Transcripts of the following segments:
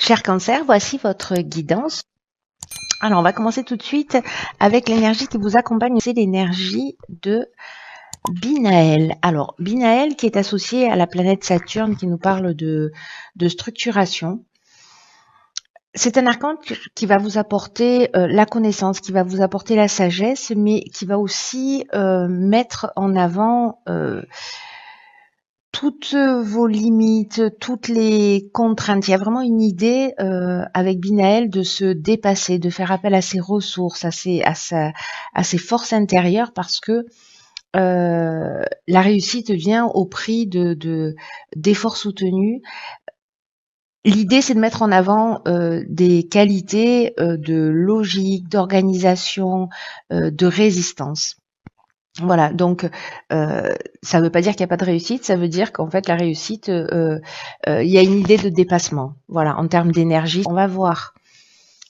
Cher Cancer, voici votre guidance. Alors, on va commencer tout de suite avec l'énergie qui vous accompagne. C'est l'énergie de Binaël. Alors, Binaël qui est associé à la planète Saturne qui nous parle de structuration. C'est un archange qui va vous apporter la connaissance, qui va vous apporter la sagesse, mais qui va aussi mettre en avant toutes vos limites, toutes les contraintes. Il y a vraiment une idée avec Binaël de se dépasser, de faire appel à ses ressources, à ses forces intérieures, parce que la réussite vient au prix d'efforts soutenus. L'idée, c'est de mettre en avant des qualités de logique, d'organisation, de résistance. Voilà, donc ça ne veut pas dire qu'il n'y a pas de réussite, ça veut dire qu'en fait la réussite, il y a une idée de dépassement. Voilà, en termes d'énergie, on va voir.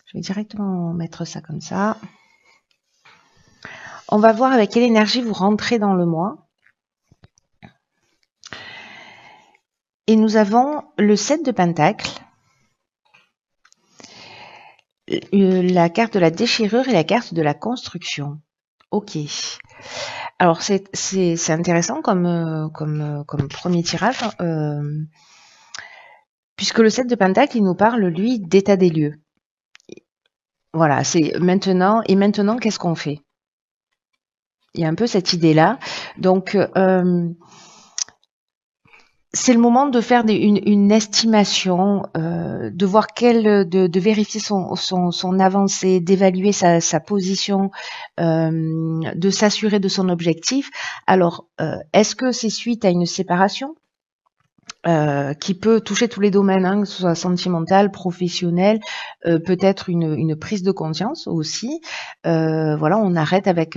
Je vais directement mettre ça comme ça. On va voir avec quelle énergie vous rentrez dans le mois. Et nous avons le 7 de Pentacle, la carte de la déchirure et la carte de la construction. Ok. Alors c'est intéressant comme premier tirage, puisque le 7 de Pentacle, il nous parle, lui, d'état des lieux. Voilà, c'est maintenant, et maintenant, qu'est-ce qu'on fait? Il y a un peu cette idée-là. Donc, c'est le moment de faire une estimation, de voir de vérifier son avancée, d'évaluer sa position, de s'assurer de son objectif. Alors, est-ce que c'est suite à une séparation qui peut toucher tous les domaines, hein, que ce soit sentimental, professionnel, peut-être une prise de conscience aussi. Voilà, on arrête avec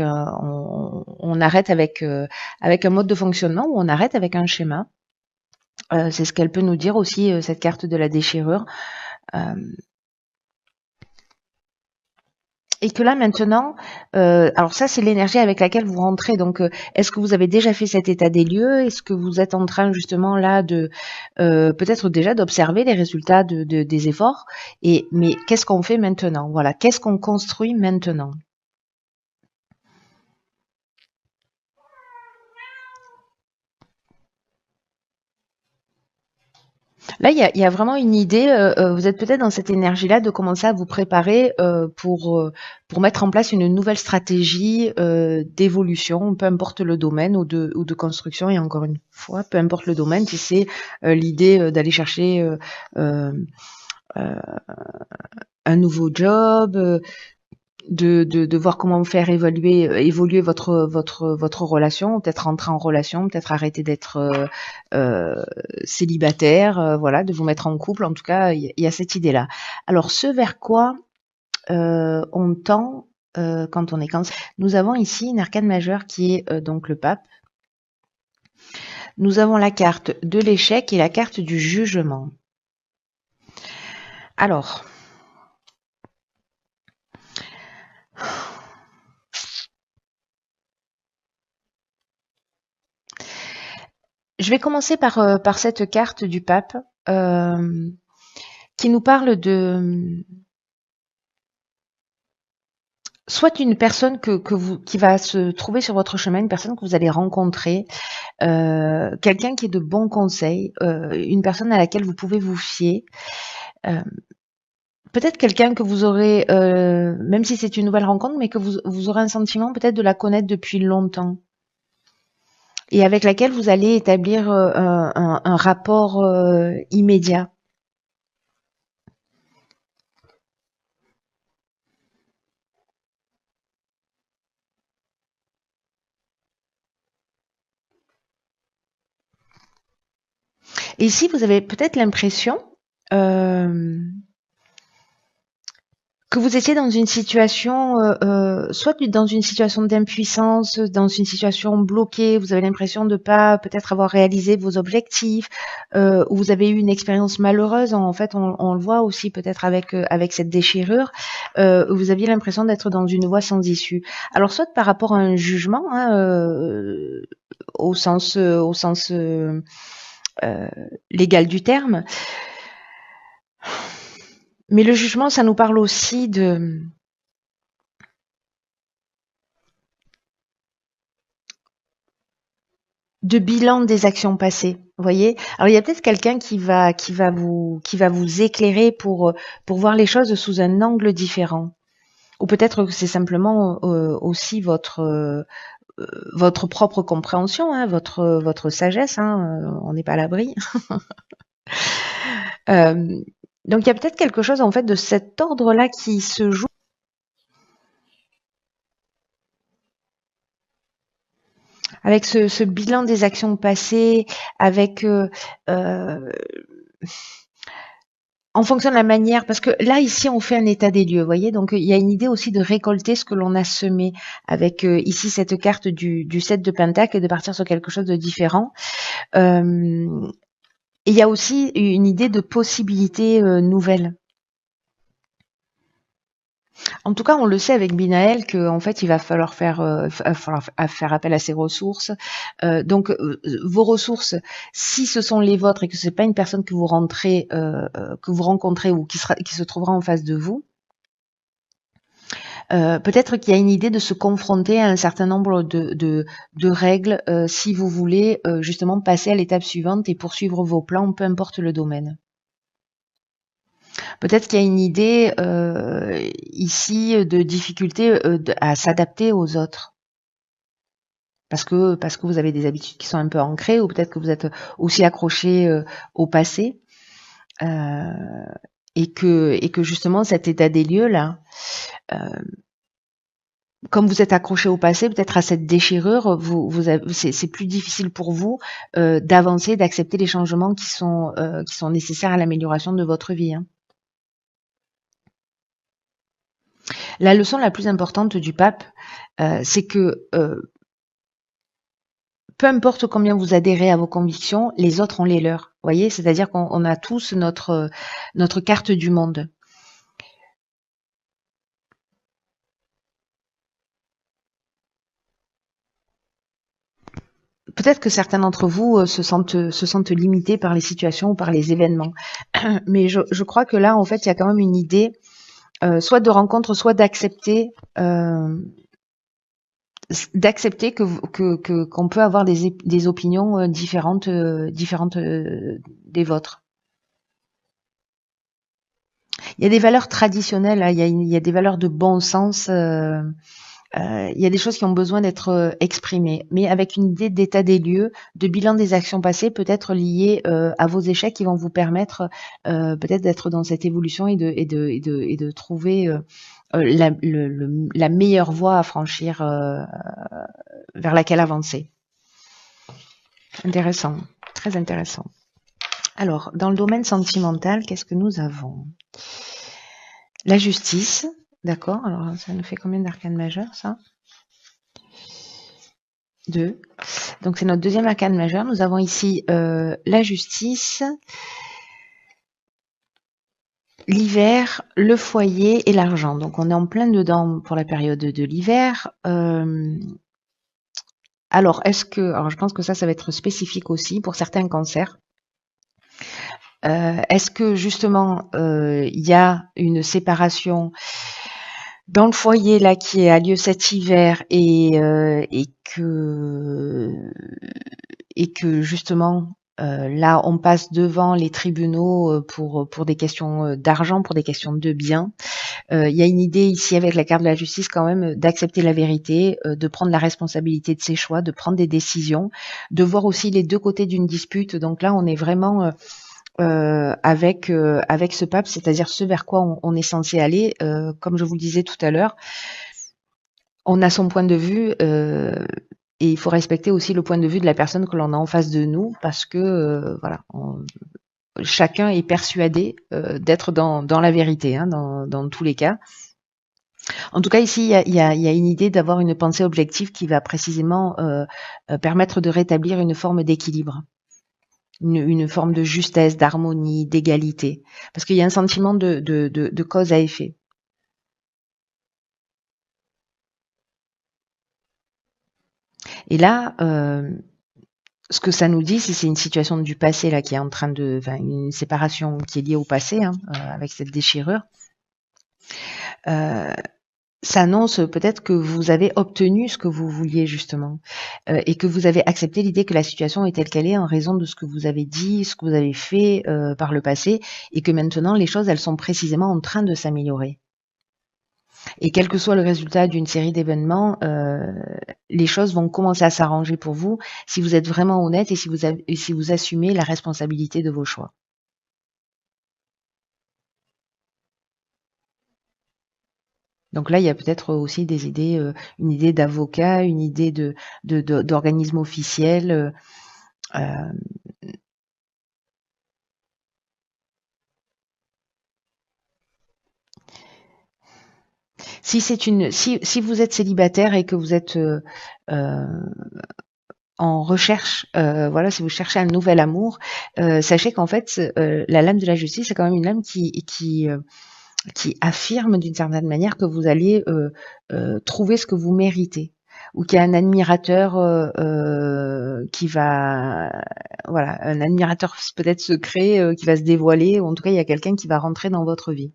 avec un mode de fonctionnement ou on arrête avec un schéma. C'est ce qu'elle peut nous dire aussi, cette carte de la déchirure. Et que là maintenant, alors ça c'est l'énergie avec laquelle vous rentrez. Donc, est-ce que vous avez déjà fait cet état des lieux? Est-ce que vous êtes en train justement là de peut-être déjà d'observer les résultats des efforts? Mais qu'est-ce qu'on fait maintenant? Voilà, qu'est-ce qu'on construit maintenant? Là, il y a vraiment une idée, vous êtes peut-être dans cette énergie-là de commencer à vous préparer pour mettre en place une nouvelle stratégie d'évolution, peu importe le domaine ou de construction. Et encore une fois, peu importe le domaine, si c'est l'idée d'aller chercher un nouveau job, de voir comment faire évoluer votre relation, peut-être rentrer en relation, peut-être arrêter d'être célibataire, voilà, de vous mettre en couple. En tout cas, il y a cette idée-là. Alors, ce vers quoi on tend quand on est cancer, nous avons ici une arcane majeure qui est donc le pape. Nous avons la carte de l'échec et la carte du jugement. Alors, je vais commencer par cette carte du pape qui nous parle de soit une personne qui va se trouver sur votre chemin, une personne que vous allez rencontrer, quelqu'un qui est de bons conseils, une personne à laquelle vous pouvez vous fier. Peut-être quelqu'un que vous aurez, même si c'est une nouvelle rencontre, mais que vous aurez un sentiment peut-être de la connaître depuis longtemps. Et avec laquelle vous allez établir un rapport immédiat. Et ici, vous avez peut-être l'impression que vous étiez dans une situation, soit dans une situation d'impuissance, dans une situation bloquée, vous avez l'impression de pas peut-être avoir réalisé vos objectifs, ou vous avez eu une expérience malheureuse. En fait, on le voit aussi peut-être avec cette déchirure, vous aviez l'impression d'être dans une voie sans issue. Alors, soit par rapport à un jugement, hein, au sens légal du terme, Mais le jugement, ça nous parle aussi de bilan des actions passées. Vous voyez? Alors il y a peut-être quelqu'un qui va vous éclairer pour voir les choses sous un angle différent. Ou peut-être que c'est simplement aussi votre propre compréhension, hein, votre sagesse, hein, on n'est pas à l'abri. Euh, donc il y a peut-être quelque chose en fait de cet ordre-là qui se joue avec ce bilan des actions passées, avec en fonction de la manière, parce que là ici on fait un état des lieux, vous voyez, donc il y a une idée aussi de récolter ce que l'on a semé, avec ici cette carte du 7 de Pentacle et de partir sur quelque chose de différent. Et il y a aussi une idée de possibilités nouvelles. En tout cas, on le sait avec Binael qu'en fait, il va falloir faire appel à ses ressources. Donc, vos ressources, si ce sont les vôtres et que c'est pas une personne que vous rencontrez ou qui se trouvera en face de vous, peut-être qu'il y a une idée de se confronter à un certain nombre de règles si vous voulez justement passer à l'étape suivante et poursuivre vos plans, peu importe le domaine. Peut-être qu'il y a une idée ici de difficulté à s'adapter aux autres. Parce que vous avez des habitudes qui sont un peu ancrées, ou peut-être que vous êtes aussi accroché au passé, euh, et que justement cet état des lieux là, comme vous êtes accroché au passé, peut-être à cette déchirure, c'est plus difficile pour vous d'avancer, d'accepter les changements qui sont nécessaires à l'amélioration de votre vie, hein. La leçon la plus importante du pape, c'est que peu importe combien vous adhérez à vos convictions, les autres ont les leurs. Vous voyez, c'est-à-dire qu'on a tous notre carte du monde. Peut-être que certains d'entre vous se sentent limités par les situations ou par les événements. Mais je crois que là, en fait, il y a quand même une idée, soit de rencontre, soit d'accepter qu'on peut avoir des opinions différentes des vôtres. Il y a des valeurs traditionnelles, hein, il y a des valeurs de bon sens. Il y a des choses qui ont besoin d'être exprimées, mais avec une idée d'état des lieux, de bilan des actions passées, peut-être liées à vos échecs, qui vont vous permettre peut-être d'être dans cette évolution et de trouver la meilleure voie à franchir, vers laquelle avancer. Intéressant, très intéressant. Alors, dans le domaine sentimental, qu'est-ce que nous avons? La justice, d'accord. Alors, ça nous fait combien d'arcanes majeures, ça? 2. Donc, c'est notre deuxième arcane majeur. Nous avons ici la justice, l'hiver, le foyer et l'argent. Donc, on est en plein dedans pour la période de l'hiver. Alors, je pense que ça va être spécifique aussi pour certains cancers. Est-ce que justement, il y a une séparation dans le foyer là qui a lieu cet hiver et que justement là on passe devant les tribunaux pour des questions d'argent, pour des questions de biens. Il y a une idée ici avec la carte de la justice quand même d'accepter la vérité, de prendre la responsabilité de ses choix, de prendre des décisions, de voir aussi les deux côtés d'une dispute. Donc là on est vraiment avec ce pape, c'est-à-dire ce vers quoi on est censé aller. Comme je vous le disais tout à l'heure, on a son point de vue et il faut respecter aussi le point de vue de la personne que l'on a en face de nous, parce que voilà, chacun est persuadé d'être dans la vérité, hein, dans tous les cas. En tout cas, ici, il y a une idée d'avoir une pensée objective qui va précisément permettre de rétablir une forme d'équilibre. Une forme de justesse, d'harmonie, d'égalité. Parce qu'il y a un sentiment de cause à effet. Et là, ce que ça nous dit, si c'est une situation du passé là qui est en train de, enfin une séparation qui est liée au passé, hein, avec cette déchirure, euh, ça annonce peut-être que vous avez obtenu ce que vous vouliez justement, et que vous avez accepté l'idée que la situation est telle qu'elle est en raison de ce que vous avez dit, ce que vous avez fait par le passé, et que maintenant les choses elles sont précisément en train de s'améliorer. Et quel que soit le résultat d'une série d'événements, les choses vont commencer à s'arranger pour vous si vous êtes vraiment honnête et si vous assumez la responsabilité de vos choix. Donc là, il y a peut-être aussi des idées, une idée d'avocat, une idée d'organisme officiel. Euh, si vous êtes célibataire et que vous êtes euh, en recherche, voilà, si vous cherchez un nouvel amour, sachez qu'en fait, la lame de la justice, c'est quand même une lame qui affirme d'une certaine manière que vous allez trouver ce que vous méritez, ou qu'il y a un admirateur qui va, voilà, un admirateur peut-être secret qui va se dévoiler, ou en tout cas il y a quelqu'un qui va rentrer dans votre vie.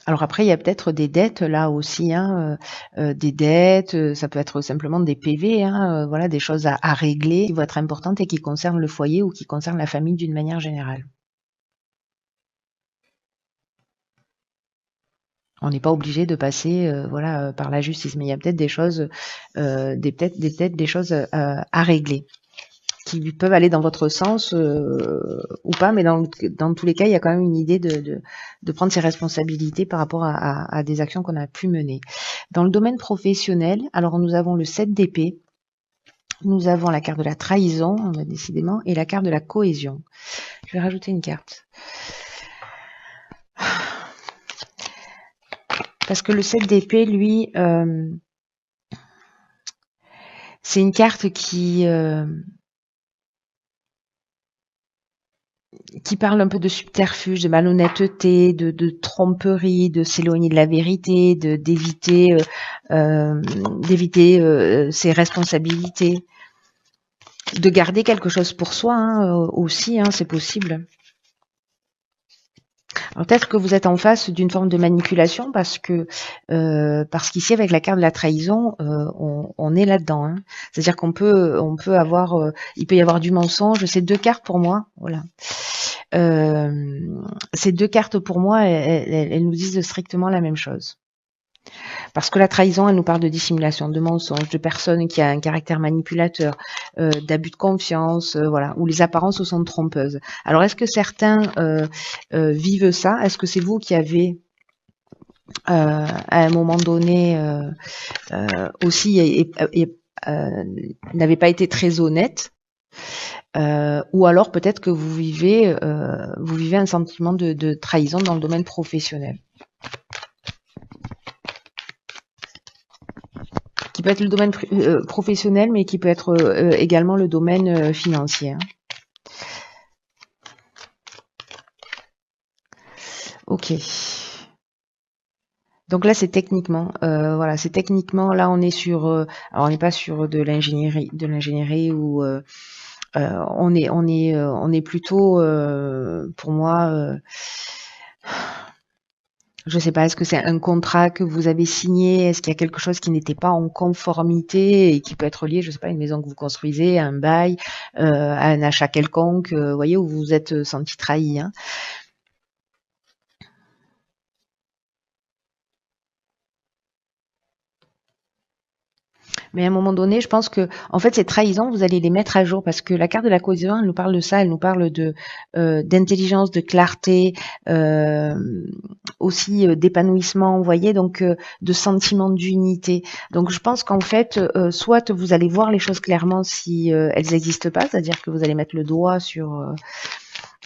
Alors après, il y a peut-être des dettes là aussi, hein, des dettes, ça peut être simplement des PV, hein, voilà, des choses à régler qui vont être importantes et qui concernent le foyer ou qui concernent la famille d'une manière générale. On n'est pas obligé de passer, voilà, par la justice, mais il y a peut-être des choses, peut-être des choses à régler qui peuvent aller dans votre sens ou pas, mais dans tous les cas, il y a quand même une idée de prendre ses responsabilités par rapport à des actions qu'on a pu mener. Dans le domaine professionnel, alors nous avons le 7 d'épée, nous avons la carte de la trahison, décidément, et la carte de la cohésion. Je vais rajouter une carte. Parce que le 7 d'épée, lui, c'est une carte qui parle un peu de subterfuge, de malhonnêteté, de tromperie, de s'éloigner de la vérité, d'éviter ses responsabilités, de garder quelque chose pour soi hein, aussi, hein, c'est possible. Alors peut-être que vous êtes en face d'une forme de manipulation parce qu'ici avec la carte de la trahison, on est là-dedans. Hein. C'est-à-dire on peut avoir, il peut y avoir du mensonge. C'est deux cartes pour moi, voilà. Ces deux cartes pour moi, elles nous disent strictement la même chose. Parce que la trahison, elle nous parle de dissimulation, de mensonge, de personnes qui a un caractère manipulateur, d'abus de confiance, voilà, où les apparences sont trompeuses. Alors, est-ce que certains vivent ça? Est-ce que c'est vous qui avez à un moment donné aussi n'avez pas été très honnête? Ou alors peut-être que vous vivez un sentiment de trahison dans le domaine professionnel, qui peut être le domaine professionnel, mais qui peut être également le domaine financier. Hein. Ok. Donc là, c'est techniquement, voilà, c'est techniquement. Là, on est sur, alors on n'est pas sur de l'ingénierie ou on est plutôt, pour moi, je sais pas, est-ce que c'est un contrat que vous avez signé? Est-ce qu'il y a quelque chose qui n'était pas en conformité et qui peut être lié, je sais pas, à une maison que vous construisez, à un bail, à un achat quelconque, vous voyez, où vous vous êtes senti trahi, hein? Mais à un moment donné, je pense que, en fait, ces trahisons, vous allez les mettre à jour parce que la carte de la cohésion, elle nous parle de ça, elle nous parle de d'intelligence, de clarté, euh, aussi d'épanouissement, vous voyez, donc de sentiment d'unité. Donc, je pense qu'en fait, soit vous allez voir les choses clairement si elles n'existent pas, c'est-à-dire que vous allez mettre le doigt sur,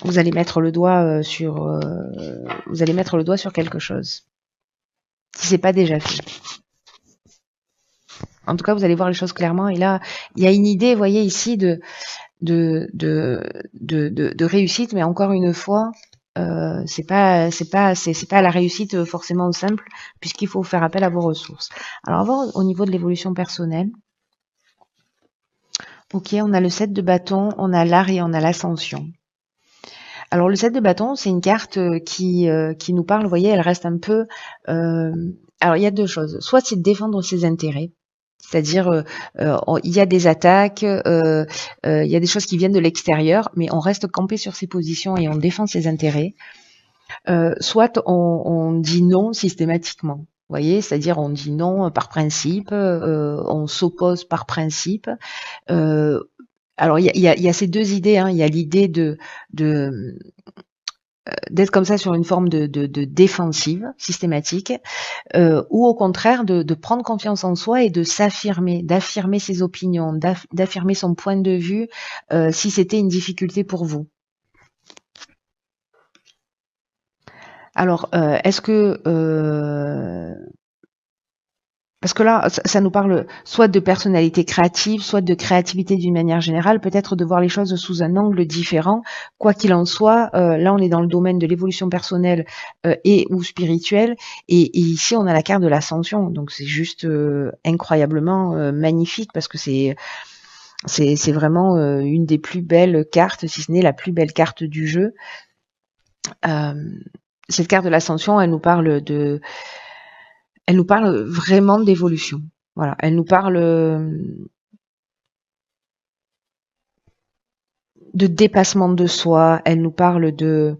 vous allez mettre le doigt vous allez mettre le doigt sur quelque chose si c'est pas déjà fait. En tout cas, vous allez voir les choses clairement. Et là, il y a une idée, vous voyez ici, de réussite, mais encore une fois, c'est pas la réussite forcément simple, puisqu'il faut faire appel à vos ressources. Alors, au niveau de l'évolution personnelle, ok, on a le 7 de bâton, on a l'art et on a l'ascension. Alors le 7 de bâton, c'est une carte qui nous parle, vous voyez, elle reste un peu... alors il y a deux choses. Soit c'est de défendre ses intérêts, c'est-à-dire il y a des attaques, il y a des choses qui viennent de l'extérieur, mais on reste campé sur ses positions et on défend ses intérêts. Soit on dit non systématiquement. Vous voyez, c'est-à-dire on dit non par principe, on s'oppose par principe. Alors il y a ces deux idées, hein. Il y a l'idée d'être comme ça sur une forme de défensive systématique, ou au contraire de prendre confiance en soi et de s'affirmer, d'affirmer ses opinions, d'affirmer son point de vue, si c'était une difficulté pour vous. Alors, est-ce que parce que là, ça nous parle soit de personnalité créative, soit de créativité d'une manière générale, peut-être de voir les choses sous un angle différent. Quoi qu'il en soit, là, on est dans le domaine de l'évolution personnelle et ou spirituelle. Et ici, on a la carte de l'ascension. Donc, c'est juste incroyablement magnifique parce que c'est vraiment une des plus belles cartes, si ce n'est la plus belle carte du jeu. Cette carte de l'ascension, elle nous parle vraiment d'évolution. Voilà, elle nous parle de dépassement de soi, elle nous parle de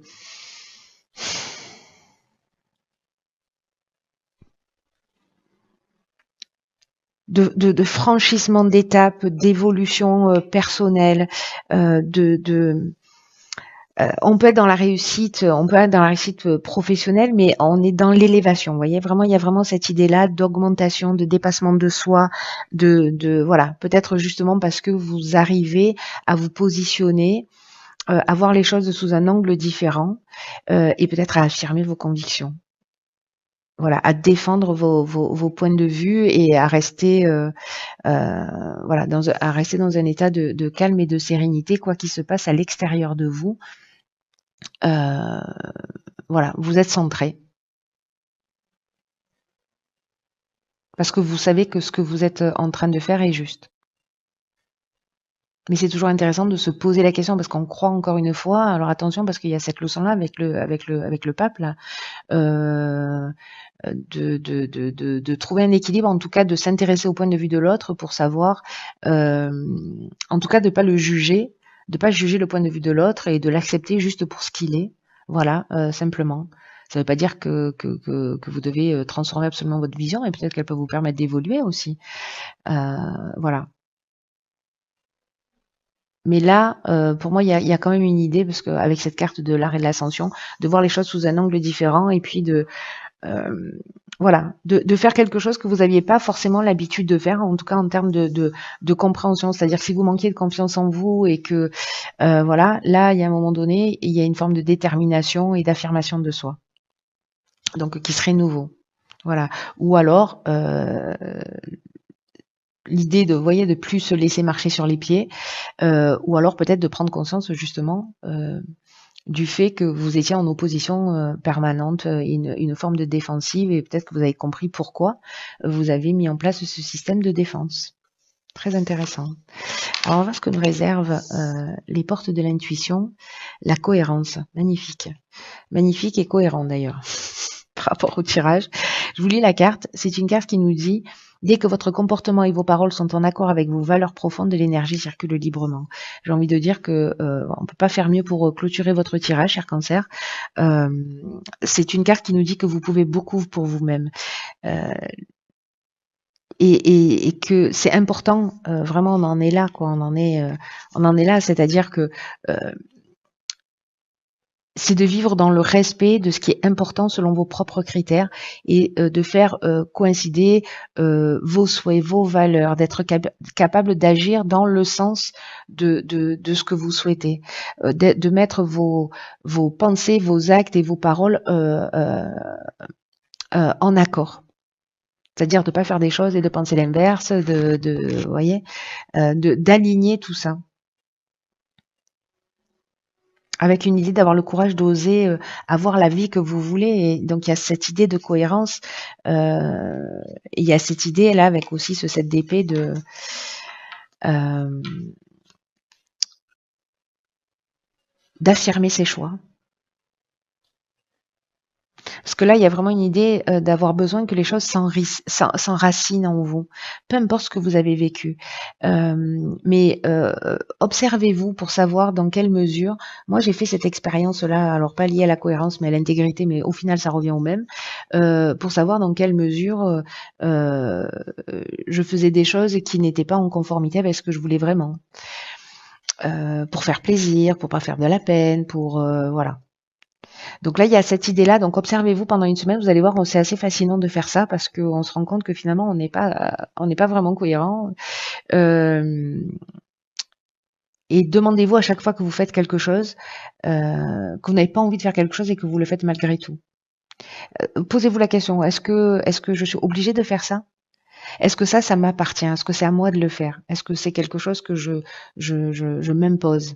franchissement d'étapes, d'évolution personnelle, on peut être dans la réussite, professionnelle, mais on est dans l'élévation. Vous voyez, vraiment, il y a vraiment cette idée-là d'augmentation, de dépassement de soi, voilà, peut-être justement parce que vous arrivez à vous positionner, à voir les choses sous un angle différent, et peut-être à affirmer vos convictions. Voilà, à défendre vos points de vue et à rester, voilà, à rester dans un état de calme et de sérénité, quoi qu'il se passe à l'extérieur de vous. Voilà, vous êtes centré. Parce que vous savez que ce que vous êtes en train de faire est juste. Mais c'est toujours intéressant de se poser la question parce qu'on croit encore une fois. Alors attention parce qu'il y a cette leçon-là avec le pape là, de trouver un équilibre, en tout cas de s'intéresser au point de vue de l'autre pour savoir, en tout cas de pas le juger, de pas juger le point de vue de l'autre et de l'accepter juste pour ce qu'il est. Voilà, simplement. Ça ne veut pas dire que vous devez transformer absolument votre vision, et peut-être qu'elle peut vous permettre d'évoluer aussi. Voilà. Mais là, pour moi, il y a quand même une idée, parce qu'avec cette carte de l'art et de l'ascension, de voir les choses sous un angle différent, et puis voilà, de faire quelque chose que vous n'aviez pas forcément l'habitude de faire, en tout cas en termes de compréhension. C'est-à-dire que si vous manquiez de confiance en vous et que, voilà, là, il y a un moment donné, il y a une forme de détermination et d'affirmation de soi. Donc, qui serait nouveau. Voilà. Ou alors, l'idée de plus se laisser marcher sur les pieds, ou alors peut-être de prendre conscience justement du fait que vous étiez en opposition permanente, une forme de défensive, et peut-être que vous avez compris pourquoi vous avez mis en place ce système de défense. Très intéressant. Alors on va voir ce que nous réservent les portes de l'intuition, la cohérence. Magnifique. Magnifique et cohérent d'ailleurs. Par rapport au tirage. Je vous lis la carte. C'est une carte qui nous dit: dès que votre comportement et vos paroles sont en accord avec vos valeurs profondes, l'énergie circule librement. J'ai envie de dire que on peut pas faire mieux pour clôturer votre tirage, cher Cancer. C'est une carte qui nous dit que vous pouvez beaucoup pour vous-même. Et que c'est important, vraiment on en est là, quoi. On en est là, c'est-à-dire que c'est de vivre dans le respect de ce qui est important selon vos propres critères, et de faire coïncider vos souhaits, vos valeurs, d'être capable d'agir dans le sens de ce que vous souhaitez, de mettre vos pensées, vos actes et vos paroles en accord. C'est-à-dire de ne pas faire des choses et de penser l'inverse, vous voyez, d'aligner tout ça. avec une idée d'avoir le courage d'oser avoir la vie que vous voulez. Et donc il y a cette idée de cohérence, et il y a cette idée là avec aussi ce 7 d'épée de euh, d'affirmer ses choix. Parce que là, il y a vraiment une idée d'avoir besoin que les choses s'enracinent en vous, peu importe ce que vous avez vécu. Mais observez-vous pour savoir dans quelle mesure. Moi, j'ai fait cette expérience-là, alors pas liée à la cohérence, mais à l'intégrité, mais au final, ça revient au même, pour savoir dans quelle mesure euh, je faisais des choses qui n'étaient pas en conformité avec ce que je voulais vraiment. Pour faire plaisir, pour pas faire de la peine, pour voilà. Donc là, il y a cette idée-là. Donc observez-vous pendant une semaine. Vous allez voir, c'est assez fascinant de faire ça parce qu'on se rend compte que finalement, on n'est pas vraiment cohérent. Euh, et demandez-vous à chaque fois que vous faites quelque chose, que vous n'avez pas envie de faire quelque chose et que vous le faites malgré tout. Posez-vous la question, est-ce que je suis obligée de faire ça? Est-ce que ça m'appartient? Est-ce que c'est à moi de le faire? Est-ce que c'est quelque chose que je m'impose?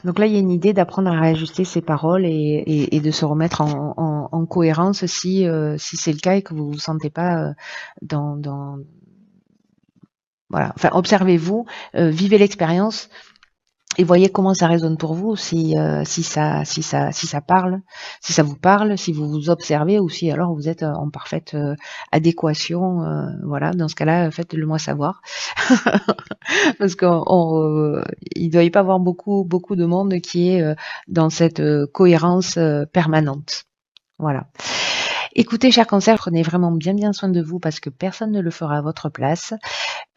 Donc là, il y a une idée d'apprendre à réajuster ses paroles et de se remettre en cohérence si c'est le cas et que vous vous sentez pas dans voilà. Enfin, observez-vous, vivez l'expérience et voyez comment ça résonne pour vous, si ça parle, si ça vous parle, si vous vous observez ou si alors vous êtes en parfaite adéquation. Voilà, dans ce cas-là, faites-le moi savoir. Parce qu'il doit y pas avoir beaucoup, beaucoup de monde qui est dans cette cohérence permanente. Voilà. Écoutez, chers cancer, prenez vraiment bien, bien soin de vous parce que personne ne le fera à votre place.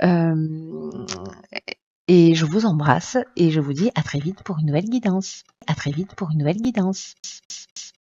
Euh, et je vous embrasse et je vous dis à très vite pour une nouvelle guidance. À très vite pour une nouvelle guidance.